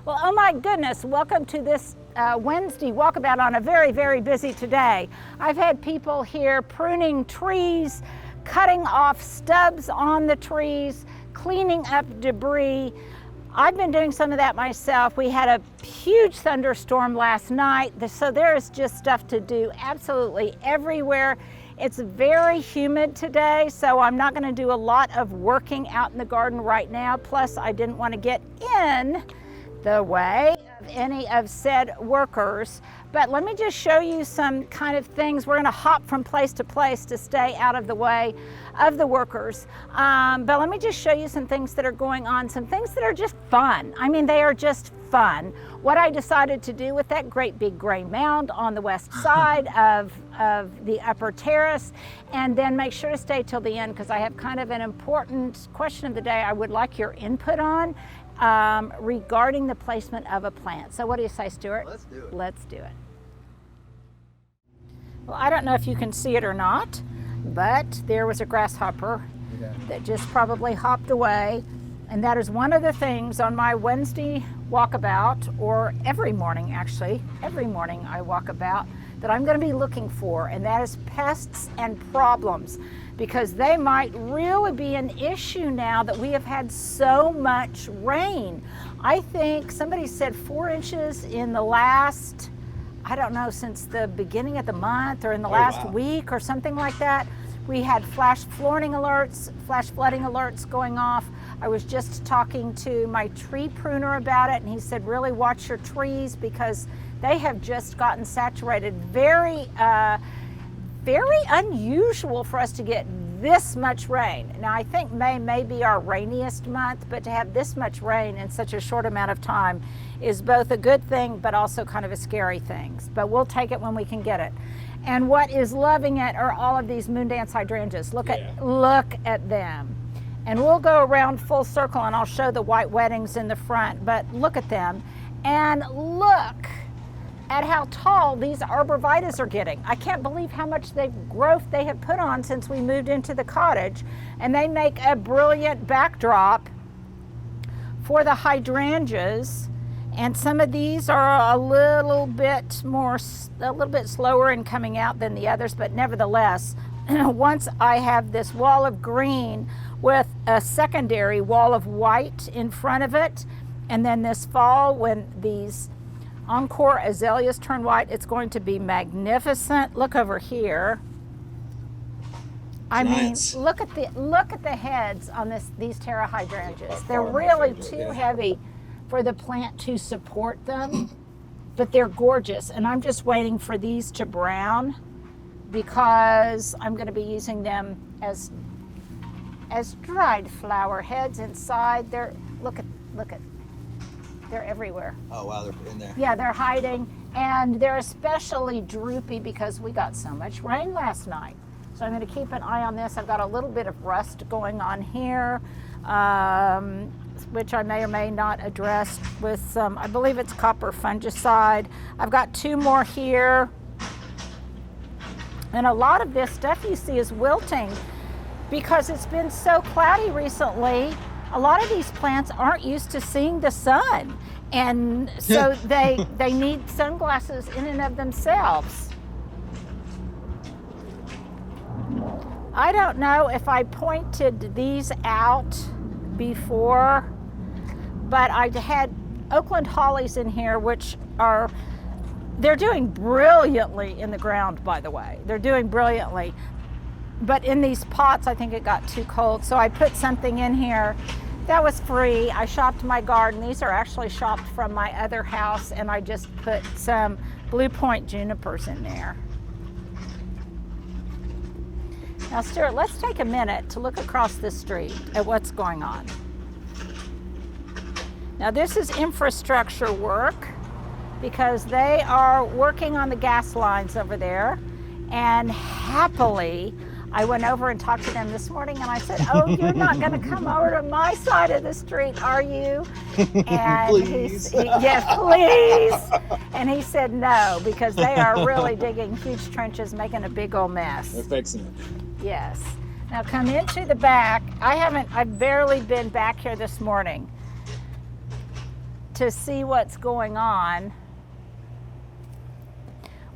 Well, oh my goodness, welcome to this Wednesday walkabout on a very, very busy today. I've had people here pruning trees, cutting off stubs on the trees, cleaning up debris. I've been doing some of that myself. We had a huge thunderstorm last night, so there is just stuff to do absolutely everywhere. It's very humid today, so I'm not going to do a lot of working out in the garden right now. Plus, I didn't want to get in the way of any of said workers. But let me just show you some kind of things. We're going to hop from place to place to stay out of the way of the workers. But let me just show you some things that are going on, some things that are just fun. I mean, they are just fun. What I decided to do with that great big gray mound on the west side of the upper terrace, and then make sure to stay till the end because I have kind of an important question of the day I would like your input on regarding the placement of a plant. So what do you say, Stuart? Let's do it. Let's do it. Well, I don't know if you can see it or not, but there was a grasshopper that just probably hopped away. And that is one of the things on my Wednesday walkabout, or every morning actually, every morning I walk about, that I'm going to be looking for, and that is pests and problems, because they might really be an issue now that we have had so much rain. I think somebody said 4 inches in the last, I don't know, since the beginning of the month or in the last week or something like that. We had flash flooding alerts going off. I was just talking to my tree pruner about it, and he said, really watch your trees because they have just gotten saturated. Very unusual for us to get this much rain. Now, I think May may be our rainiest month, but to have this much rain in such a short amount of time is both a good thing, but also kind of a scary thing. But we'll take it when we can get it. And what is loving it are all of these moondance hydrangeas. Look at them. And we'll go around full circle and I'll show the white weddings in the front, but look at them. And look at how tall these arborvitaes are getting. I can't believe how much growth they have put on since we moved into the cottage. And they make a brilliant backdrop for the hydrangeas. And some of these are a little bit slower in coming out than the others, but nevertheless, once I have this wall of green with a secondary wall of white in front of it, and then this fall when these encore azaleas turn white, it's going to be magnificent. Look over here. I mean, look at the heads on these Terra hydrangeas. They're really too heavy for the plant to support them, but they're gorgeous. And I'm just waiting for these to brown because I'm going to be using them as dried flower heads inside. Look at they're everywhere. Oh wow, they're in there. Yeah, they're hiding, and they're especially droopy because we got so much rain last night. So I'm going to keep an eye on this. I've got a little bit of rust going on here, which I may or may not address with some, I believe it's copper fungicide. I've got 2 more here. And a lot of this stuff you see is wilting because it's been so cloudy recently. A lot of these plants aren't used to seeing the sun. And so they need sunglasses in and of themselves. I don't know if I pointed these out before, but I had Oakland hollies in here, which they're doing brilliantly in the ground, by the way. They're doing brilliantly. But in these pots, I think it got too cold. So I put something in here that was free. I shopped my garden. These are actually shopped from my other house, and I just put some Blue Point junipers in there. Now, Stuart, let's take a minute to look across the street at what's going on. Now, this is infrastructure work because they are working on the gas lines over there, and happily, I went over and talked to them this morning and I said, oh, you're not going to come over to my side of the street, are you? And please. Yes, please. And he said no, because they are really digging huge trenches, making a big old mess. They're fixing it. Yes. Now come into the back. I've barely been back here this morning. to see what's going on.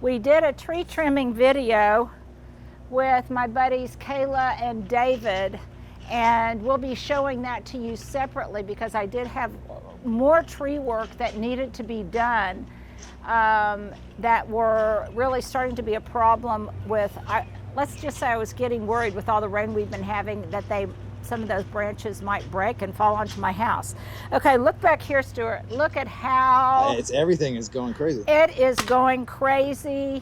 We did a tree trimming video with my buddies Kayla and David, and we'll be showing that to you separately because I did have more tree work that needed to be done that were really starting to be a problem with, let's just say I was getting worried with all the rain we've been having that some of those branches might break and fall onto my house. Okay, look back here, Stuart. Look at how everything is going crazy. It is going crazy.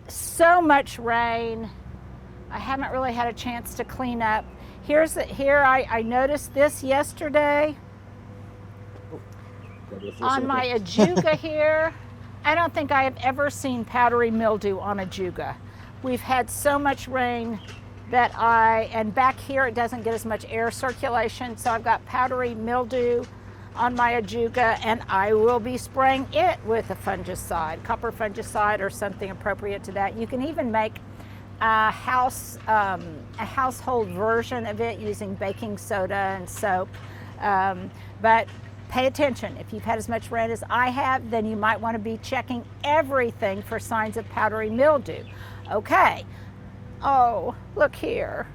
So much rain. I haven't really had a chance to clean up. I noticed this yesterday on my ajuga here. I don't think I have ever seen powdery mildew on ajuga. We've had so much rain and back here it doesn't get as much air circulation, so I've got powdery mildew on my ajuga, and I will be spraying it with a fungicide, copper fungicide or something appropriate to that. You can even make a household version of it using baking soda and soap, but pay attention. If you've had as much rain as I have, then you might want to be checking everything for signs of powdery mildew. Okay. Oh, look here.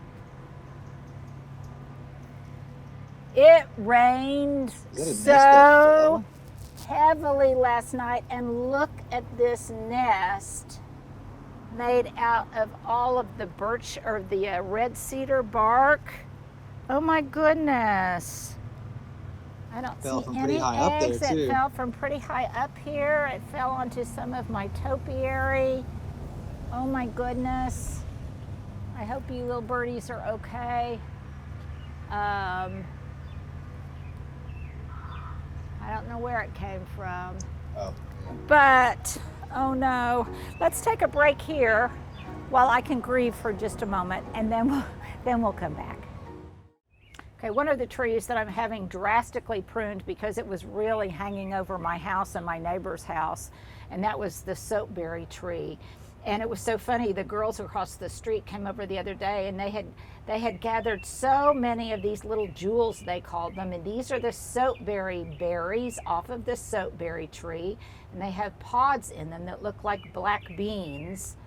It rained so heavily last night, and look at this nest made out of all of the birch or the red cedar bark. Oh my goodness. I don't see any eggs. It fell from pretty high up here. It fell onto some of my topiary. Oh my goodness. I hope you little birdies are okay. I don't know where it came from. Oh. But, oh no. Let's take a break here while I can grieve for just a moment, and then we'll come back. Okay, one of the trees that I'm having drastically pruned because it was really hanging over my house and my neighbor's house, and that was the soapberry tree. And it was so funny, the girls across the street came over the other day, and they had gathered so many of these little jewels, they called them, and these are the soapberry berries off of the soapberry tree, and they have pods in them that look like black beans.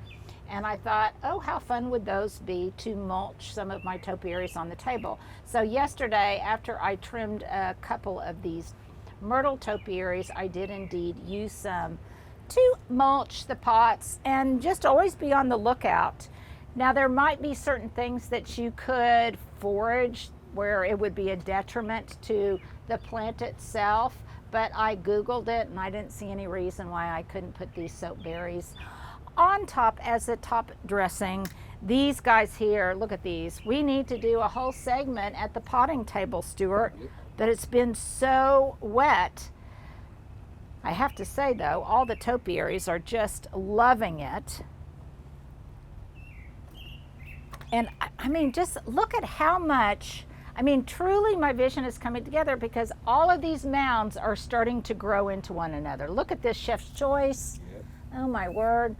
And I thought, oh, how fun would those be to mulch some of my topiaries on the table. So yesterday, after I trimmed a couple of these myrtle topiaries, I did indeed use some to mulch the pots, and just always be on the lookout. Now, there might be certain things that you could forage where it would be a detriment to the plant itself, but I Googled it and I didn't see any reason why I couldn't put these soapberries on top as a top dressing. These guys here, look at these. We need to do a whole segment at the potting table, Stuart, but it's been so wet. I have to say though, all the topiaries are just loving it. And I mean, just look at how much, I mean, truly my vision is coming together because all of these mounds are starting to grow into one another. Look at this Chef's Choice. Yep. Oh my word.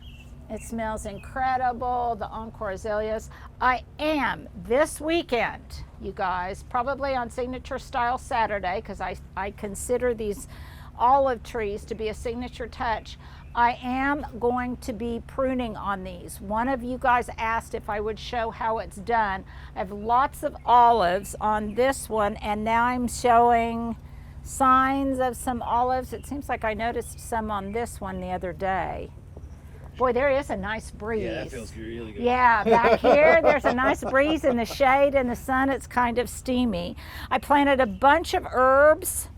It smells incredible. The Encore azaleas. I am this weekend, you guys, probably on Signature Style Saturday, because I consider these olive trees to be a signature touch. I am going to be pruning on these. One of you guys asked if I would show how it's done. I have lots of olives on this one, and now I'm showing signs of some olives. It seems like I noticed some on this one the other day. Boy, there is a nice breeze. Yeah, that feels really good. Yeah, back here, there's a nice breeze in the shade and the sun. It's kind of steamy. I planted a bunch of herbs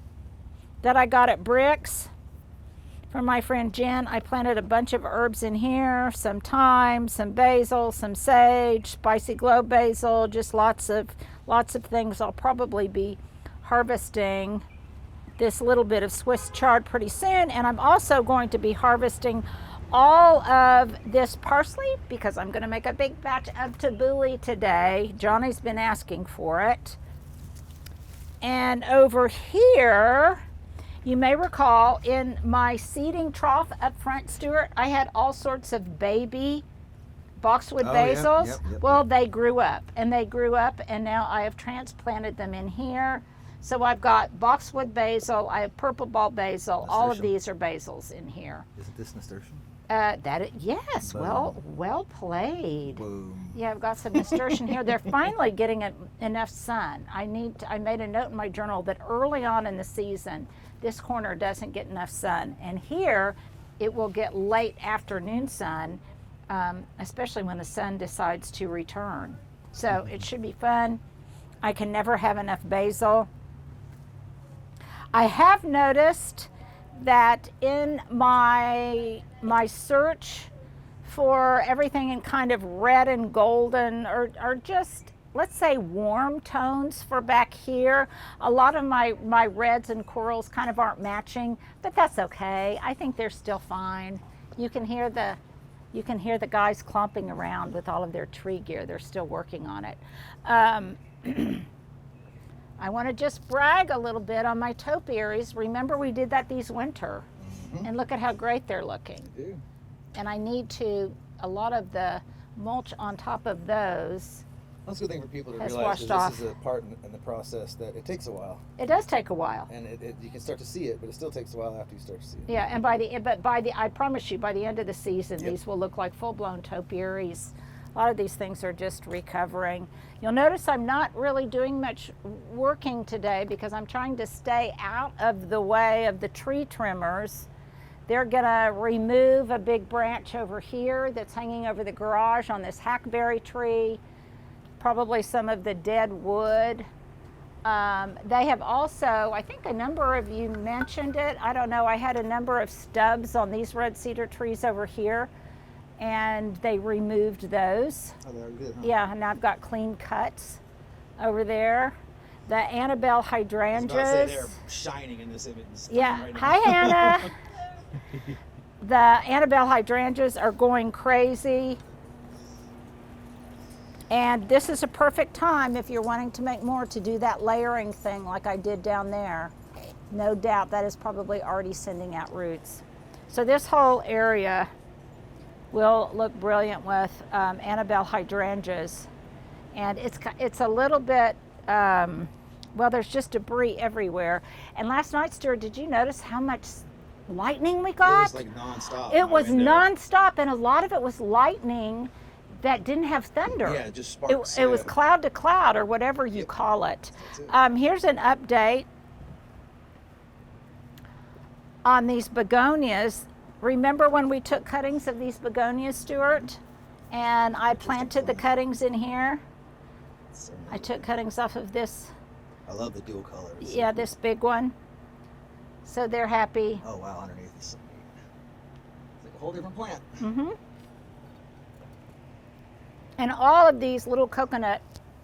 that I got at Bricks from my friend Jen. I planted a bunch of herbs in here, some thyme, some basil, some sage, spicy glow basil, just lots of things. I'll probably be harvesting this little bit of Swiss chard pretty soon, and I'm also going to be harvesting all of this parsley because I'm going to make a big batch of tabbouleh today. Johnny's been asking for it. And over here, you may recall in my seeding trough up front, Stuart, I had all sorts of baby boxwood basils. Yep. Well, they grew up, and now I have transplanted them in here. So I've got boxwood basil, I have purple ball basil. All of Nasturtium. these are basils in here. Isn't this nasturtium? Yes, well played. Boom. Yeah, I've got some nasturtium here. They're finally getting enough sun. I made a note in my journal that early on in the season, this corner doesn't get enough sun. And here, it will get late afternoon sun, especially when the sun decides to return. So it should be fun. I can never have enough basil. I have noticed that in my search for everything in kind of red and golden or just, let's say, warm tones for back here, a lot of my reds and corals kind of aren't matching, but that's okay. I think they're still fine. You can hear the guys clomping around with all of their tree gear. They're still working on it. I want to just brag a little bit on my topiaries. Remember, we did that these winter, and look at how great they're looking. Dude. And I need a lot of the mulch on top of those. That's a good thing for people to Has realize, washed because this off. is a part in the process that it takes a while, It does take a while. and you can start to see it, but it still takes a while after you start to see it. Yeah, and I promise you, by the end of the season, Yep. these will look like full-blown topiaries. A lot of these things are just recovering. You'll notice I'm not really doing much working today because I'm trying to stay out of the way of the tree trimmers. They're gonna remove a big branch over here that's hanging over the garage on this hackberry tree, probably some of the dead wood. They have also, I think a number of you mentioned it, I don't know, I had a number of stubs on these red cedar trees over here, and they removed those. Oh, they already did, huh? Yeah, and I've got clean cuts over there. The Annabelle I was about to say hydrangeas. they're shining in this image. Yeah, Right now. hi Hannah. The Annabelle hydrangeas are going crazy. And this is a perfect time if you're wanting to make more to do that layering thing like I did down there. No doubt that is probably already sending out roots. So this whole area will look brilliant with Annabelle hydrangeas. And it's a little bit, well, there's just debris everywhere. And last night, Stuart, did you notice how much lightning we It got? was like nonstop. It in my was window. nonstop, and a lot of it was lightning that didn't have thunder. Yeah, just sparks. It was cloud to cloud, or whatever you Yep. call it. That's it. Here's an update on these begonias. Remember when we took cuttings of these begonias, Stuart? And I planted the cuttings in here. So I took cuttings off of this, I love the dual colors. yeah, this big one. So they're happy. Oh wow, underneath is so neat. It's like a whole different plant. Mm-hmm. And all of these little coconut,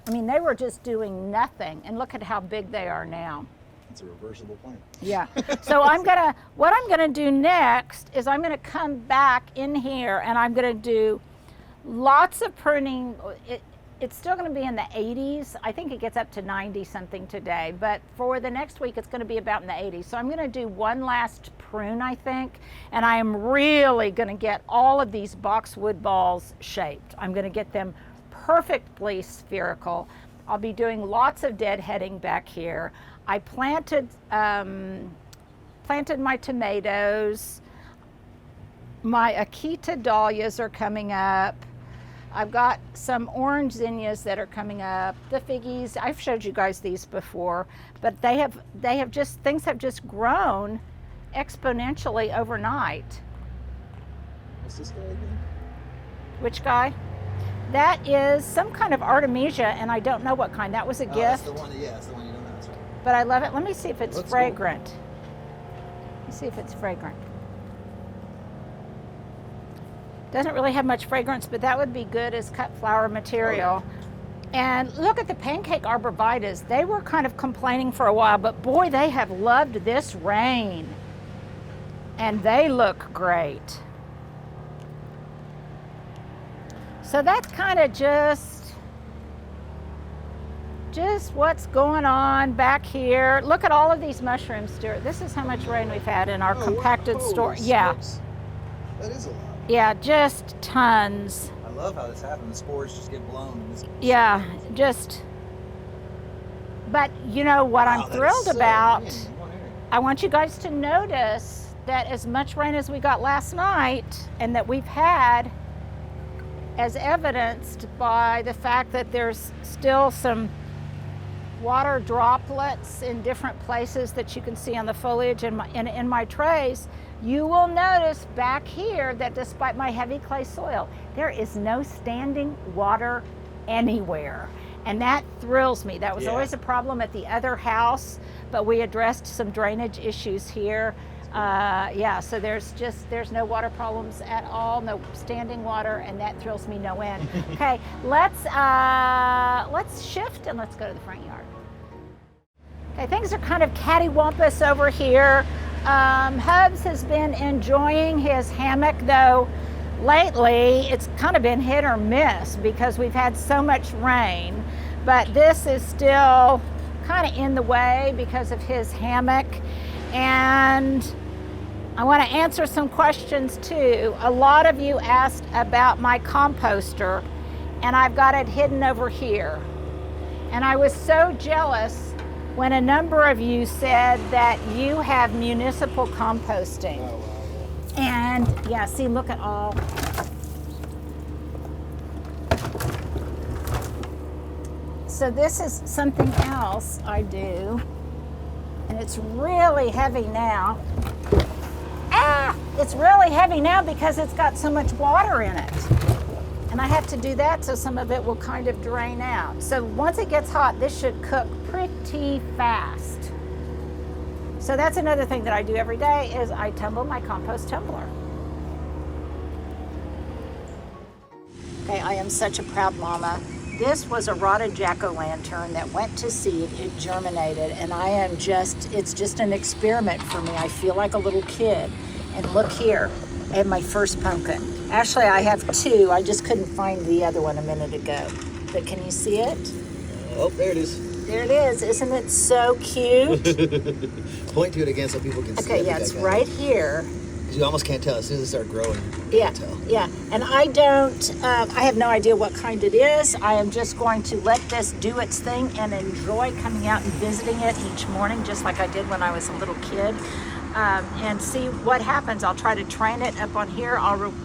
I mean, they were just doing nothing. And look at how big they are now. it's a reversible plant. Yeah. So what I'm gonna do next is I'm gonna come back in here and I'm gonna do lots of pruning. It's still gonna be in the 80s. I think it gets up to 90 something today, but for the next week it's gonna be about in the 80s. So I'm gonna do one last prune, I think, and I am really gonna get all of these boxwood balls shaped. I'm gonna get them perfectly spherical. I'll be doing lots of deadheading back here. I planted my tomatoes. My Akita dahlias are coming up. I've got some orange zinnias that are coming up. The figgies, I've showed you guys these before, but things have just grown exponentially overnight. What's this guy again? Which guy? That is some kind of Artemisia, and I don't know what kind. That was a Oh, gift. that's the one. Yeah, that's the one you don't know. That's right. But I love it. Let me see if it's Looks cool. fragrant. Let's see if it's fragrant. Doesn't really have much fragrance, but that would be good as cut flower material. And look at the pancake arborvitaes. They were kind of complaining for a while, but boy, they have loved this rain. And they look great. So that's kind of just what's going on back here. Look at all of these mushrooms, Stuart. This is how much rain we've had in our compacted store. Yeah, That is a lot. yeah, just tons. I love how this happens. The spores just get blown. And this Yeah, just But you know what Wow, I'm that is thrilled so about? rainy in one area. I want you guys to notice that as much rain as we got last night and that we've had, as evidenced by the fact that there's still some water droplets in different places that you can see on the foliage in my trays, you will notice back here that despite my heavy clay soil, there is no standing water anywhere. And that thrills me. That was always a problem at the other house, but we addressed some drainage issues here. So there's no water problems at all, no standing water, and that thrills me no end. Okay, let's shift and let's go to the front yard. Okay, things are kind of cattywampus over here. Hubs has been enjoying his hammock, though lately it's kind of been hit or miss because we've had so much rain, but this is still kind of in the way because of his hammock. And I want to answer some questions too. A lot of you asked about my composter, and I've got it hidden over here. And I was so jealous when a number of you said that you have municipal composting. Oh, wow. And yeah, see, look at all. So this is something else I do, and it's really heavy now. It's really heavy now because it's got so much water in it. And I have to do that so some of it will kind of drain out. So once it gets hot, this should cook pretty fast. So that's another thing that I do every day is I tumble my compost tumbler. Okay, I am such a proud mama. This was a rotted jack-o'-lantern that went to seed, it germinated, and it's just an experiment for me. I feel like a little kid. And look here, I have my first pumpkin. Actually, I have two. I just couldn't find the other one a minute ago. But can you see it? Oh, there it is. There it is. Isn't it so cute? Point to it again so people can see it. Okay, yeah, it's right here. Because you almost can't tell. As soon as it starts growing, you Yeah, can tell. yeah. And I have no idea what kind it is. I am just going to let this do its thing and enjoy coming out and visiting it each morning, just like I did when I was a little kid. And see what happens. I'll try to train it up on here.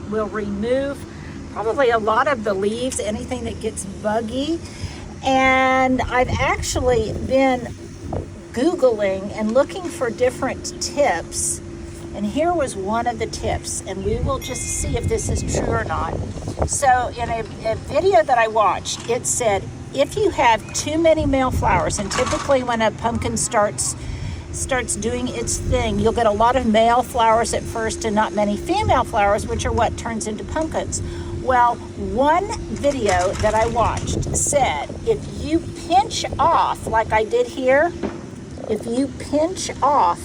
We'll remove probably a lot of the leaves, anything that gets buggy. And I've actually been Googling and looking for different tips. And here was one of the tips, and we will just see if this is true or not. So in a video that I watched, it said, if you have too many male flowers, and typically when a pumpkin starts doing its thing, you'll get a lot of male flowers at first and not many female flowers, which are what turns into pumpkins. Well, one video that I watched said if you pinch off, like I did here, if you pinch off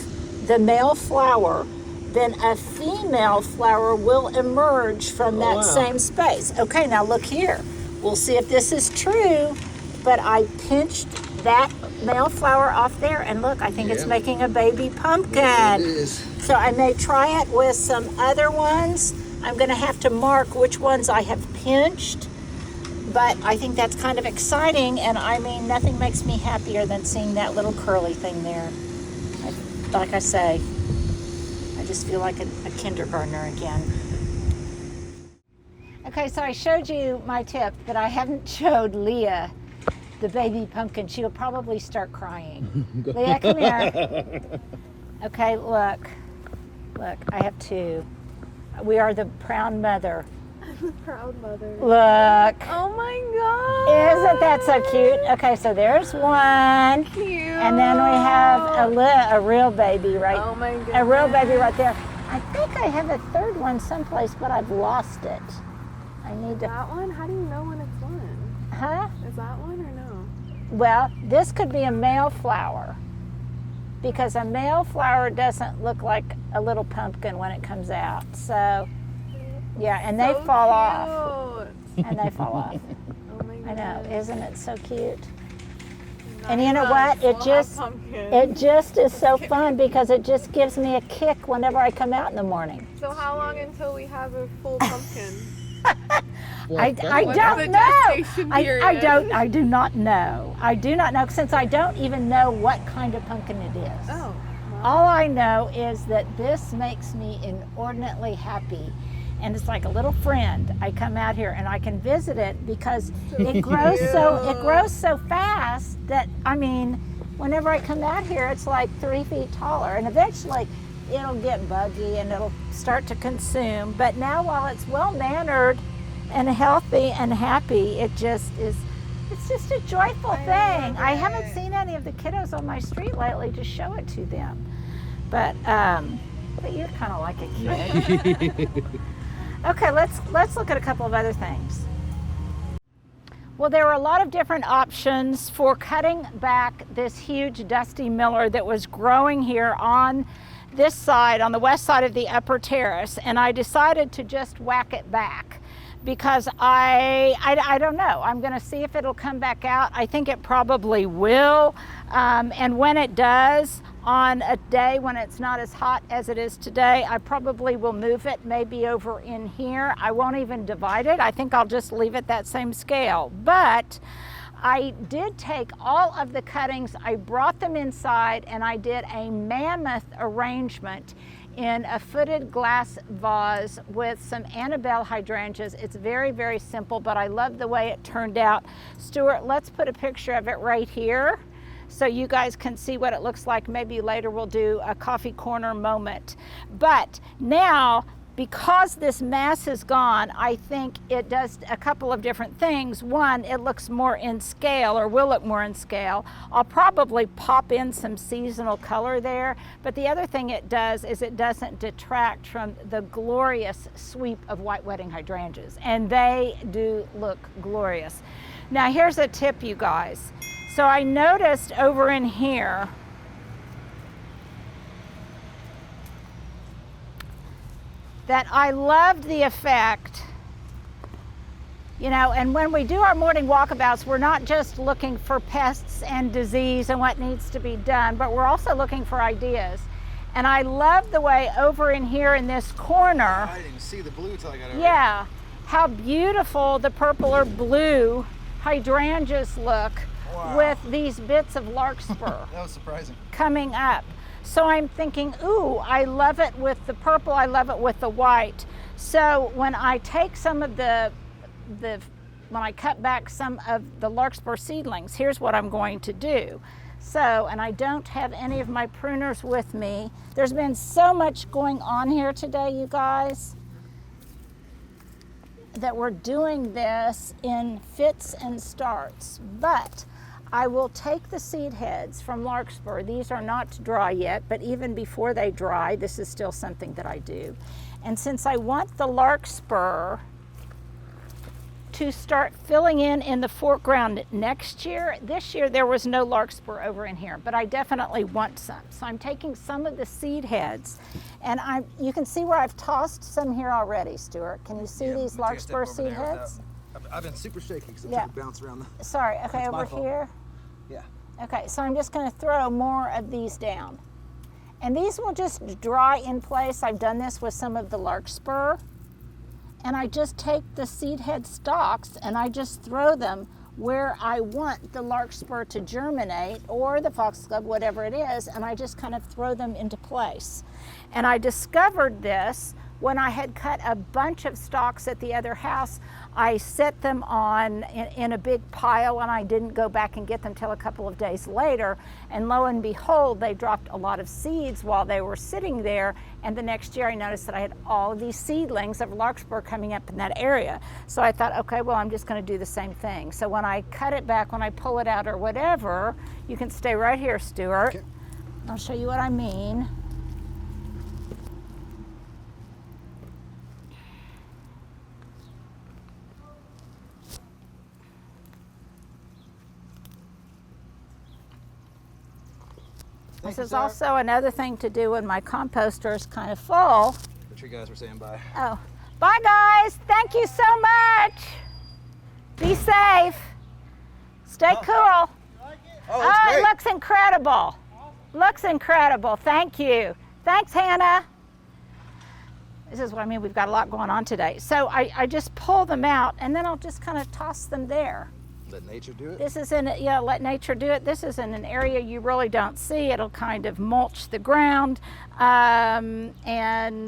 the male flower, then a female flower will emerge from that same space. Okay, now look here. We'll see if this is true, but I pinched that male flower off there, and look, I think it's making a baby pumpkin. Yes, it is. So I may try it with some other ones. I'm gonna have to mark which ones I have pinched, but I think that's kind of exciting, and I mean, nothing makes me happier than seeing that little curly thing there. Like I say, I just feel like a kindergartner again. Okay, so I showed you my tip, but I haven't showed Leah the baby pumpkin. She'll probably start crying. Leah, come here. Okay, look, I have two. We are the proud mother. I'm the proud mother. Look. Oh my god. Isn't that so cute? Okay, so there's one. Cute. And then we have a real baby Oh my god. a real baby right there. I think I have a third one someplace, but I've lost it. I need to. That one? How do you know when it's one? Huh? Is that one or no? Well, this could be a male flower because a male flower doesn't look like a little pumpkin when it comes out. So, yeah, and they So fall off. cute. And they fall off. Oh my god. I know, isn't it so cute? Nine And you know months, what? we'll have pumpkin. It just is so fun because it just gives me a kick whenever I come out in the morning. So how long until we have a full pumpkin? I What don't the know. gestation I period? I do not know. I do not know, since I don't even know what kind of pumpkin it is. Oh. All I know is that this makes me inordinately happy. And it's like a little friend. I come out here and I can visit it because it grows so fast that, I mean, whenever I come out here, it's like 3 feet taller, and eventually it'll get buggy and it'll start to consume. But now, while it's well-mannered and healthy and happy, it's just a joyful thing. I haven't seen any of the kiddos on my street lately to show it to them. But you're kind of like a kid. Okay, let's look at a couple of other things. Well, there were a lot of different options for cutting back this huge dusty miller that was growing here on this side, on the west side of the upper terrace, and I decided to just whack it back because I don't know. I'm going to see if it'll come back out. I think it probably will, and when it does, on a day when it's not as hot as it is today, I probably will move it maybe over in here. I won't even divide it. I think I'll just leave it that same scale. But I did take all of the cuttings, I brought them inside, and I did a mammoth arrangement in a footed glass vase with some Annabelle hydrangeas. It's very, very simple, but I love the way it turned out. Stuart, let's put a picture of it right here so you guys can see what it looks like. Maybe later we'll do a coffee corner moment. But now, because this mass is gone, I think it does a couple of different things. One, it looks more in scale, or will look more in scale. I'll probably pop in some seasonal color there, but the other thing it does is it doesn't detract from the glorious sweep of white wedding hydrangeas, and they do look glorious. Now here's a tip, you guys. So I noticed over in here, that I loved the effect, you know, and when we do our morning walkabouts, we're not just looking for pests and disease and what needs to be done, but we're also looking for ideas. And I love the way over in here in this corner, I didn't even see the blue till I got over yeah, how beautiful the purple or blue hydrangeas look. Wow. With these bits of larkspur That was surprising. coming up. So I'm thinking, ooh, I love it with the purple, I love it with the white. So when I take some of when I cut back some of the larkspur seedlings, here's what I'm going to do. So, and I don't have any of my pruners with me. There's been so much going on here today, you guys, that we're doing this in fits and starts. But I will take the seed heads from larkspur. These are not dry yet, but even before they dry, this is still something that I do. And since I want the larkspur to start filling in the foreground next year, this year there was no larkspur over in here, but I definitely want some. So I'm taking some of the seed heads, and you can see where I've tossed some here already, Stuart. Can you see these larkspur seed heads? I've been super shaky because I'm Yeah. trying to bounce around the... Sorry, okay, That's my over fault. here. Yeah. Okay, so I'm just going to throw more of these down. And these will just dry in place. I've done this with some of the larkspur. And I just take the seed head stalks and I just throw them where I want the larkspur to germinate, or the foxglove, whatever it is, and I just kind of throw them into place. And I discovered this when I had cut a bunch of stalks at the other house. I set them on in a big pile, and I didn't go back and get them till a couple of days later. And lo and behold, they dropped a lot of seeds while they were sitting there. And the next year I noticed that I had all of these seedlings of larkspur coming up in that area. So I thought, okay, well, I'm just going to do the same thing. So when I cut it back, when I pull it out or whatever, you can stay right here, Stuart. Okay. I'll show you what I mean. This is also another thing to do when my composter is kind of full. The tree guys were saying bye. Oh, bye guys. Thank you so much. Be safe. Stay cool. Oh, that's Oh, great. it looks incredible. Looks incredible. Thank you. Thanks, Hannah. This is what I mean, we've got a lot going on today. So I just pull them out and then I'll just kind of toss them there. Let nature do it. This is in, yeah, let nature do it. This is in an area you really don't see. It'll kind of mulch the ground, and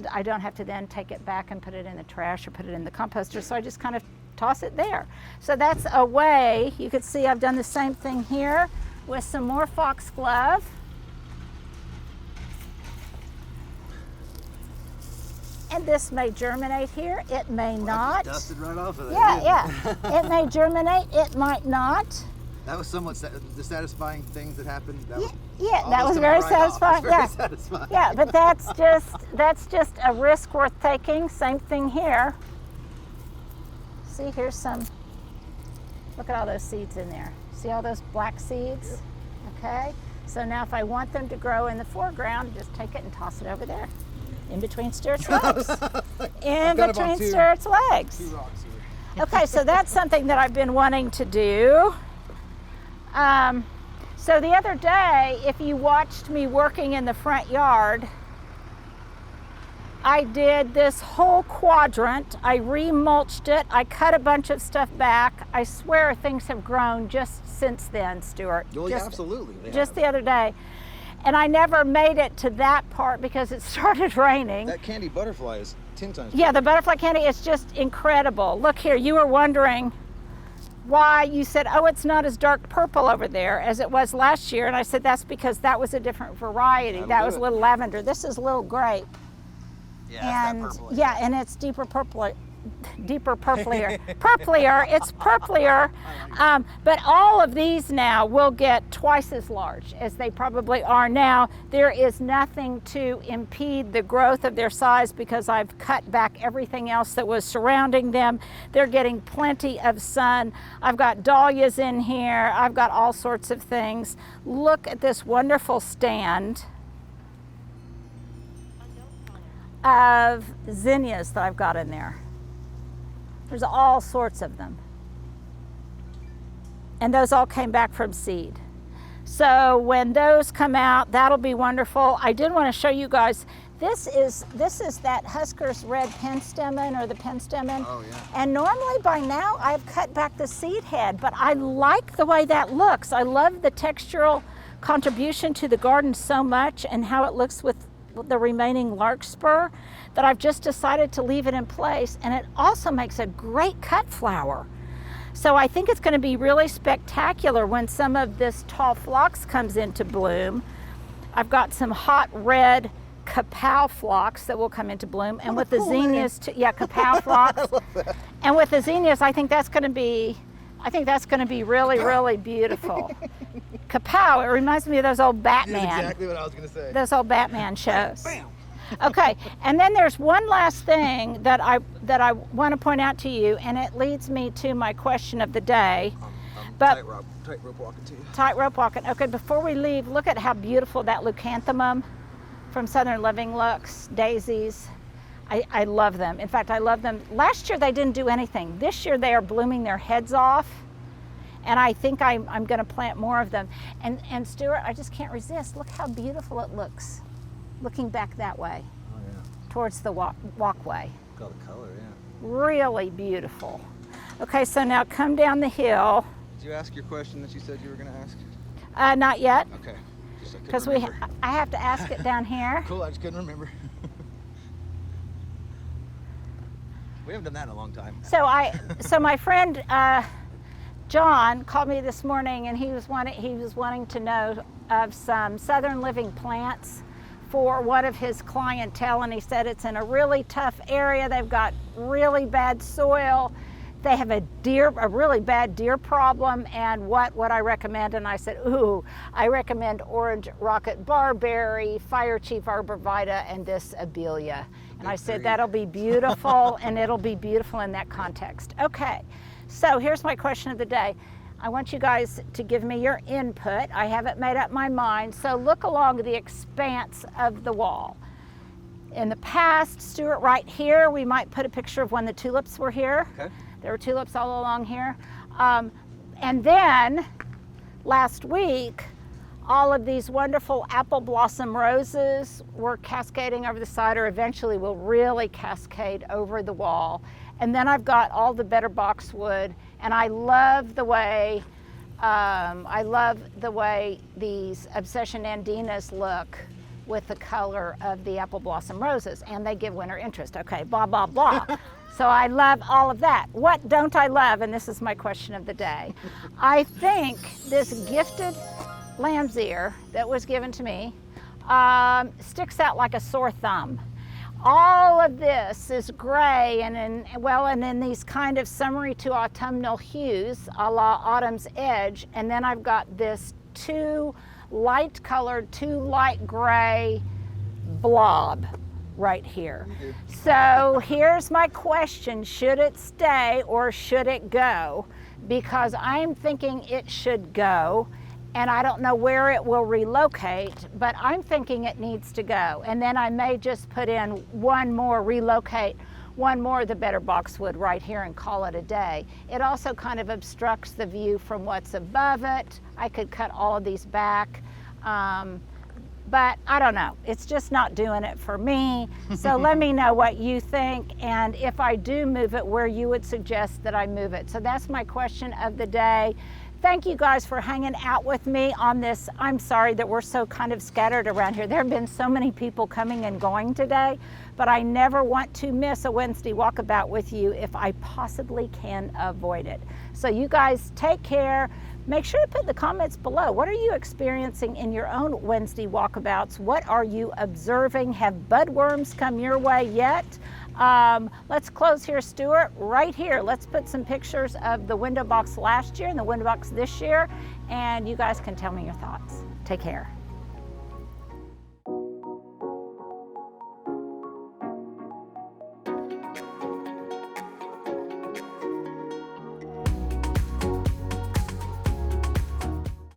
I don't have to then take it back and put it in the trash or put it in the composter. So I just kind of toss it there. So that's a way. You can see I've done the same thing here with some more foxglove. And this may germinate here, it may not. Dusted right off of that. Yeah. It may germinate, it might not. That was somewhat dissatisfying things that happened. That was That was very satisfying. Very satisfying. Yeah, but that's just a risk worth taking. Same thing here. See, here's some. Look at all those seeds in there. See all those black seeds? Yep. Okay. So now if I want them to grow in the foreground, just take it and toss it over there. In between Stuart's legs. In between Stuart's legs. 2 rocks here. Okay, so that's something that I've been wanting to do. So the other day, if you watched me working in the front yard, I did this whole quadrant. I remulched it. I cut a bunch of stuff back. I swear things have grown just since then, Stuart. Well, just, yeah, absolutely. Just the other day. And I never made it to that part because it started raining. That candy butterfly is 10 times Yeah, better. the butterfly candy is just incredible. Look here, you were wondering why you said, oh, it's not as dark purple over there as it was last year. And I said, that's because that was a different variety. That was a little lavender. This is little grape. Yeah, And that's that purple. yeah, and it's deeper purplier. Purplier, it's purplier. But all of these now will get twice as large as they probably are now. There is nothing to impede the growth of their size because I've cut back everything else that was surrounding them. They're getting plenty of sun. I've got dahlias in here. I've got all sorts of things. Look at this wonderful stand of zinnias that I've got in there. There's all sorts of them. And those all came back from seed. So when those come out, that'll be wonderful. I did want to show you guys, this is that Husker's red penstemon or the penstemon. Oh, yeah. And normally by now I've cut back the seed head, but I like the way that looks. I love the textural contribution to the garden so much and how it looks with the remaining larkspur that I've just decided to leave it in place, and it also makes a great cut flower. So I think it's going to be really spectacular when some of this tall phlox comes into bloom. I've got some hot red kapow phlox that will come into bloom, and with the zinnias too, yeah, kapow phlox. And with the zinnias, I think that's going to be really, really beautiful. Kapow, it reminds me of those old Batman. That's exactly what I was going to say. Those old Batman shows. Bam. Okay, and then there's one last thing that I want to point out to you, and it leads me to my question of the day. But Tightrope walking to you. Tightrope walking. Okay, before we leave, look at how beautiful that leucanthemum from Southern Living looks. Daisies. I love them. In fact, I love them. Last year they didn't do anything. This year they are blooming their heads off. And I think I'm going to plant more of them. And Stuart, I just can't resist. Look how beautiful it looks, looking back that way, Oh, yeah. towards the walkway. Look at the color, yeah. Really beautiful. Okay, so now come down the hill. Did you ask your question that you said you were going to ask? Not yet, Okay. Just I couldn't because remember. I have to ask it down here. Cool, I just couldn't remember. We haven't done that in a long time. So my friend John called me this morning, and he was wanting to know of some Southern Living plants for one of his clientele, and he said it's in a really tough area. They've got really bad soil. They have a really bad deer problem, and what would I recommend? And I said, ooh, I recommend orange rocket barberry, fire chief arborvitae, and this abelia. And I said, that'll be beautiful, and it'll be beautiful in that context. Okay, so here's my question of the day. I want you guys to give me your input. I haven't made up my mind, so look along the expanse of the wall. In the past, Stuart, right here, we might put a picture of when the tulips were here. Okay. There were tulips all along here. And then last week, all of these wonderful apple blossom roses were cascading over the side, or eventually will really cascade over the wall. And then I've got all the better boxwood, and I love the way these Obsession Andinas look with the color of the apple blossom roses, and they give winter interest. Okay, blah, blah, blah. So I love all of that. What don't I love? And this is my question of the day. I think this gifted lamb's ear that was given to me sticks out like a sore thumb. All of this is gray and in these kind of summery to autumnal hues, a la autumn's edge, and then I've got this two light colored, two light gray blob right here. So here's my question: should it stay or should it go? Because I'm thinking it should go, and I don't know where it will relocate, but I'm thinking it needs to go. And then I may just put in relocate one more of the better boxwood right here and call it a day. It also kind of obstructs the view from what's above it. I could cut all of these back, but I don't know. It's just not doing it for me. So let me know what you think, and if I do move it, where you would suggest that I move it. So that's my question of the day. Thank you guys for hanging out with me on this. I'm sorry that we're so kind of scattered around here. There have been so many people coming and going today, but I never want to miss a Wednesday walkabout with you if I possibly can avoid it. So you guys take care. Make sure to put the comments below. What are you experiencing in your own Wednesday walkabouts? What are you observing? Have budworms come your way yet? Let's close here, Stuart, right here. Let's put some pictures of the window box last year and the window box this year, and you guys can tell me your thoughts. Take care.